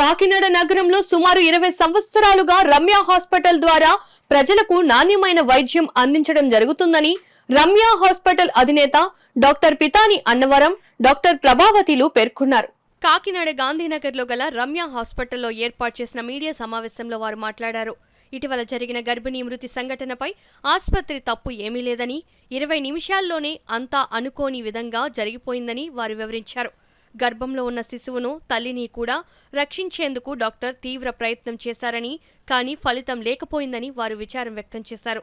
కాకినాడ నగరంలో సుమారు 20 సంవత్సరాలుగా రమ్య హాస్పిటల్ ద్వారా ప్రజలకు నాణ్యమైన వైద్యం అందించడం జరుగుతుందని రమ్య హాస్పిటల్ అధినేత డాక్టర్ పితాని అన్నవరం, డాక్టర్ ప్రభావతిలు పేర్కొన్నారు. కాకినాడ గాంధీనగర్లో గల రమ్య హాస్పిటల్లో ఏర్పాటు చేసిన మీడియా సమావేశంలో వారు మాట్లాడారు. ఇటీవల జరిగిన గర్భిణీ మృతి సంఘటనపై ఆసుపత్రి తప్పు ఏమీ లేదని, 20 నిమిషాల్లోనే అంతా అనుకోని విధంగా జరిగిపోయిందని వారు వివరించారు. గర్భంలో ఉన్న శిశువును, తల్లిని కూడా రక్షించేందుకు డాక్టర్ తీవ్ర ప్రయత్నం చేశారని, కానీ ఫలితం లేకపోయిందని వారు విచారం వ్యక్తం చేశారు.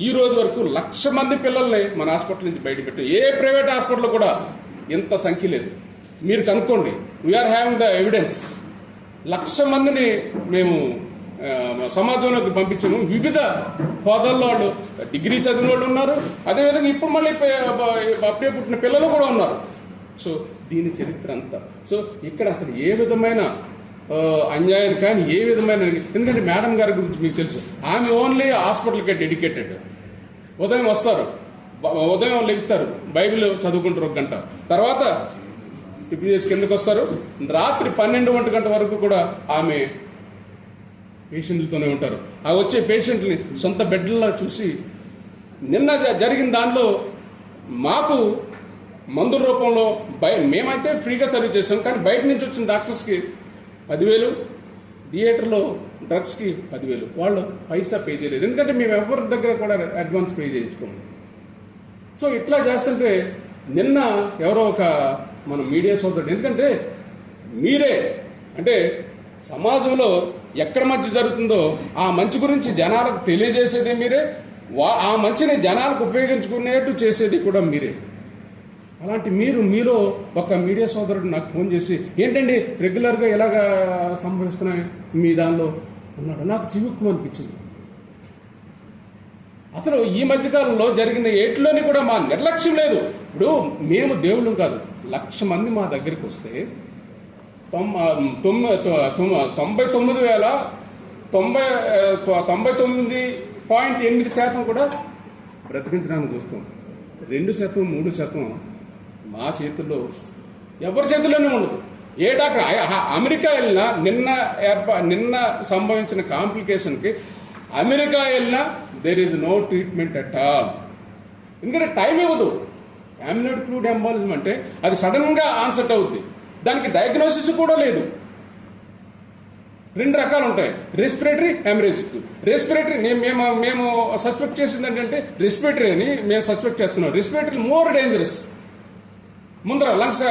ఈ రోజు వరకు 1,00,000 మంది పిల్లల్ని మన హాస్పిటల్ నుంచి బయట పెట్టారు. ఏ ప్రైవేట్ హాస్పిటల్ కూడా ఇంత సంఖ్య లేదు. మీరు కనుక్కోండి. We are having the evidence. 1,00,000 మందిని మేము సమాజంలోకి పంపించాము. వివిధ హోదాల్లో వాళ్ళు డిగ్రీ చదివిన వాళ్ళు ఉన్నారు. అదేవిధంగా ఇప్పుడు మళ్ళీ అప్పుడే పుట్టిన పిల్లలు కూడా ఉన్నారు. సో దీని చరిత్ర అంతా. సో ఇక్కడ అసలు ఏ విధమైన అన్యాయం కానీ ఏ విధమైన, ఎందుకంటే మేడం గారి గురించి మీకు తెలుసు, ఆమె ఓన్లీ హాస్పిటల్కే డెడికేటెడ్. ఉదయం వస్తారు, ఉదయం లెగుతారు, బైబిల్ చదువుకుంటారు 1 గంట, తర్వాత టిఫిన్ చేసి కిందకు వస్తారు. రాత్రి 12 గంట వరకు కూడా ఆమె పేషెంట్లతోనే ఉంటారు. ఆ వచ్చే పేషెంట్ని సొంత బెడ్లా చూసి, నిన్న జరిగిన దానిలో మాకు మందుల రూపంలో మేమైతే ఫ్రీగా సర్వీస్ చేసాం, కానీ బయట నుంచి వచ్చిన డాక్టర్స్కి 10,000, థియేటర్లో డ్రగ్స్కి 10,000. వాళ్ళు పైసా పే చేయలేదు, ఎందుకంటే మేము ఎవరి దగ్గర కూడా అడ్వాన్స్ పే చేయించుకోము. సో ఇట్లా చేస్తుంటే నిన్న ఎవరో ఒక మన మీడియా సోదరుడు, ఎందుకంటే మీరే అంటే సమాజంలో ఎక్కడ మంచి జరుగుతుందో ఆ మంచి గురించి జనాలకు తెలియజేసేది మీరే, ఆ మంచిని జనాలకు ఉపయోగించుకునేట్టు చేసేది కూడా మీరే. అలాంటి మీలో ఒక మీడియా సోదరుడు నాకు ఫోన్ చేసి, ఏంటండి రెగ్యులర్గా ఎలాగా సంభవిస్తున్నాయి మీ దానిలో అన్నాడు. నాకు చివుక్కు అనిపించింది. అసలు ఈ మధ్యకాలంలో జరిగిన ఏట్లోని కూడా మా నిర్లక్ష్యం లేదు. ఇప్పుడు మేము దేవుళ్ళం కాదు. 1,00,000 మంది మా దగ్గరికి వస్తే 99.8% కూడా బ్రతికించడానికి చూస్తాం. 2%, 3% మా చేతుల్లో, ఎవరి చేతుల్లోనే ఉండదు. ఏ డాక్టర్ అమెరికా వెళ్ళినా, నిన్న సంభవించిన కాంప్లికేషన్కి అమెరికా వెళ్ళినా there is no treatment at all. ఎందుకంటే టైం ఇవ్వదు. అమ్నియోటిక్ ఫ్లూయిడ్ ఎంబాలిజం అంటే అది సడన్గా ఆన్సెట్ అవుద్ది. దానికి డయాగ్నోసిస్ కూడా లేదు. 2 రకాలు ఉంటాయి, రెస్పిరేటరీ, హెమరేజిక్. రెస్పిరేటరీ మేము సస్పెక్ట్ చేసింది ఏంటంటే రెస్పిరేటరీ అని మేము సస్పెక్ట్ చేస్తున్నాం. Respiratory more dangerous. ముందర లంగ్స్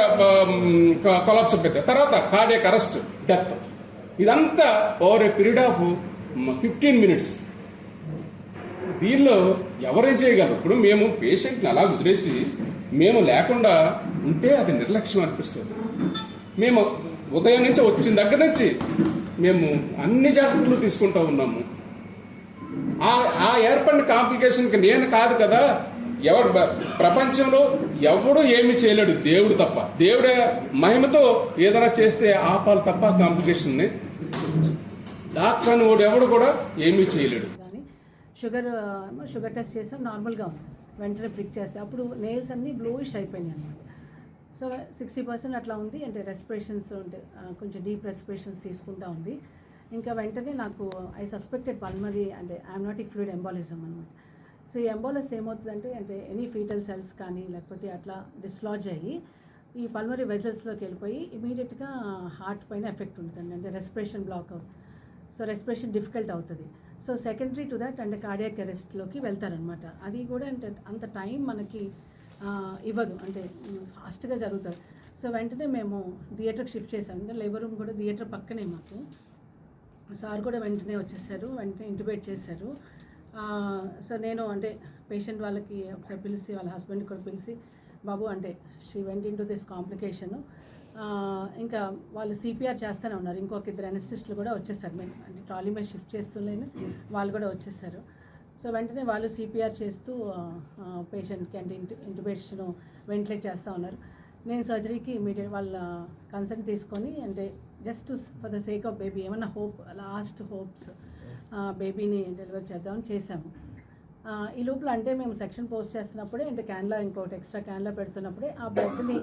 కొలాప్స్ అవుతాయి, తర్వాత కార్డియాక్ అరెస్ట్, డెత్. ఇదంతా over a period of 15 minutes. దీనిలో ఎవరేం చేయగలరు? ఇప్పుడు మేము పేషెంట్ని అలా వదిలేసి మేము లేకుండా ఉంటే అది నిర్లక్ష్యం అనిపిస్తుంది. మేము ఉదయం నుంచి వచ్చిన దగ్గర నుంచి మేము అన్ని జాగ్రత్తలు తీసుకుంటూ ఉన్నాము. ఆ ఏర్పడిన కాంప్లికేషన్కి నేను కాదు కదా, ఎవరు ప్రపంచంలో ఎవడు ఏమి చేయలేడు, దేవుడు తప్ప. దేవుడే మహిమతో ఏదైనా చేస్తే ఆపాలి తప్ప కాంప్లికేషన్ని. డాక్టర్ అని ఎవడు కూడా ఏమీ చేయలేడు. షుగర్ టెస్ట్ చేసాం, నార్మల్గా ఉంది. వెంటనే ప్రిక్ చేస్తే అప్పుడు నెయిల్స్ అన్నీ బ్లూయిష్ అయిపోయినాయి అనమాట. సో 60% అట్లా ఉంది. అంటే రెస్పిరేషన్స్ ఉంటే కొంచెం డీప్ రెస్పిరేషన్స్ తీసుకుంటా ఉంది. ఇంకా వెంటనే నాకు ఐ సస్పెక్టెడ్ పల్మరీ అంటే అమ్నియోటిక్ ఫ్లూయిడ్ ఎంబాలిజం అనమాట. సో ఈ ఎంబాలిస్ ఏమవుతుందంటే ఎనీ ఫీటల్ సెల్స్ కానీ లేకపోతే అట్లా డిస్లాడ్జ్ అయ్యి ఈ పల్మరీ వెజల్స్లోకి వెళ్ళిపోయి ఇమీడియట్గా హార్ట్ పైన ఎఫెక్ట్ ఉంటుందండి. అంటే రెస్పిరేషన్ బ్లాక్ అవుతుంది. సో రెస్పిరేషన్ డిఫికల్ట్ అవుతుంది. సో సెకండరీ టు దట్ అంటే కార్డియాక్ అరెస్ట్లోకి వెళ్తారనమాట. అది కూడా అంటే అంత టైం మనకి ఇవ్వదు, అంటే ఫాస్ట్గా జరుగుతుంది. సో వెంటనే మేము థియేటర్కి షిఫ్ట్ చేసాం. ఇంకా లేబర్ రూమ్ కూడా థియేటర్ పక్కనే మాకు. సార్ కూడా వెంటనే వచ్చేసారు, వెంటనే ఇంటిబేట్ చేశారు. సో నేను అంటే పేషెంట్ వాళ్ళకి ఒకసారి పిలిచి, వాళ్ళ హస్బెండ్ కూడా పిలిచి, బాబు అంటే she went in to this complication. ఇంకా వాళ్ళు సిపిఆర్ చేస్తూనే ఉన్నారు. ఇంకొక 2 అనెస్థిస్టులు కూడా వచ్చేసారు. మేము అంటే ట్రాలీ మీద షిఫ్ట్ చేస్తూనే వాళ్ళు కూడా వచ్చేసారు. సో వెంటనే వాళ్ళు సిపిఆర్ చేస్తూ పేషెంట్కి అంటే ఇంటిబేషన్ వెంటిలేట్ చేస్తూ ఉన్నారు. నేను సర్జరీకి ఇమీడియట్ వాళ్ళ కన్సల్ట్ తీసుకొని అంటే just for the sake of baby, ఏమన్నా హోప్, లాస్ట్ హోప్స్ బేబీని డెలివరీ చేద్దామని చేసాము. ఈ లోపల అంటే మేము సెక్షన్ పోస్ట్ చేస్తున్నప్పుడే అంటే క్యాన్లా ఇంకోటి ఎక్స్ట్రా క్యాన్లా పెడుతున్నప్పుడే ఆ బ్లడ్ని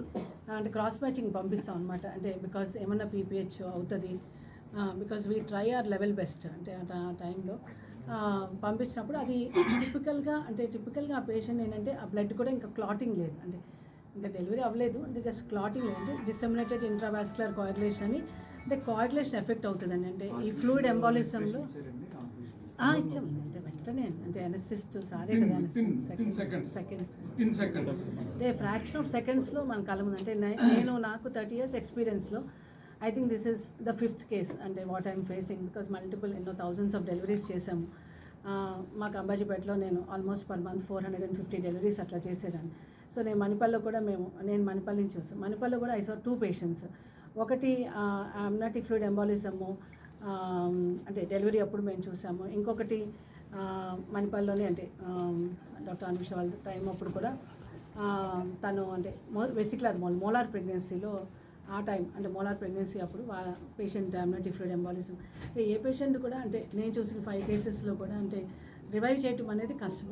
అంటే క్రాస్ మ్యాచింగ్ పంపిస్తాం అనమాట. అంటే బికాస్ ఏమన్నా పీపీహెచ్ అవుతుంది because we try our level best అంటే ఆ టైంలో పంపించినప్పుడు అది టిపికల్గా ఆ పేషెంట్ ఏంటంటే ఆ బ్లడ్ కూడా ఇంకా క్లాటింగ్ లేదు, అంటే ఇంకా డెలివరీ అవ్వలేదు, అంటే జస్ట్ క్లాటింగ్ లేదు, అంటే డిసెమినేటెడ్ ఇంట్రావాస్కులర్ కోయాగులేషన్ అని, అంటే కోయాగులేషన్ ఎఫెక్ట్ అవుతుందండి. అంటే ఈ ఫ్లూయిడ్ ఎంబాలిజంలో ఇచ్చాం అంటే వెంటనే, అంటే అనెస్థిస్ట్ సారే కదా సెకండ్స్ అంటే ఫ్రాక్షన్ ఆఫ్ సెకండ్స్లో మన కళ్ళ ముందు, అంటే నాకు 30 years ఎక్స్పీరియన్స్లో I think this is the 5th case అంటే what I'm facing, because multiple ఎన్నో థౌజండ్స్ ఆఫ్ డెలివరీస్ చేశాము. మాకు అంబాజీపేటలో నేను ఆల్మోస్ట్ పర్ మంత్ 450 డెలివరీస్ అట్లా చేసేదాన్ని. సో నేను మణిపల్లో కూడా నేను మణిపల్లి నుంచి వస్తాను. మణిపల్లో కూడా ఐ సా 2 పేషెంట్స్. ఒకటి అమ్నాటిక్ ఫ్లూయిడ్ ఎంబాలిజము అంటే డెలివరీ అప్పుడు మేము చూసాము. ఇంకొకటి మణిపల్లిలోనే అంటే డాక్టర్ అనుష వాళ్ళ టైం అప్పుడు కూడా తను అంటే వెసిక్యులర్ మోలార్ ప్రెగ్నెన్సీలో ఆ టైం అంటే మోలార్ ప్రెగ్నెన్సీ అప్పుడు పేషెంట్ అమ్నాటిక్ ఫ్లూయిడ్ ఎంబాలిజం. ఏ పేషెంట్ కూడా అంటే నేను చూసిన 5 కేసెస్లో కూడా అంటే రివైవ్ చేయటం అనేది కష్టం.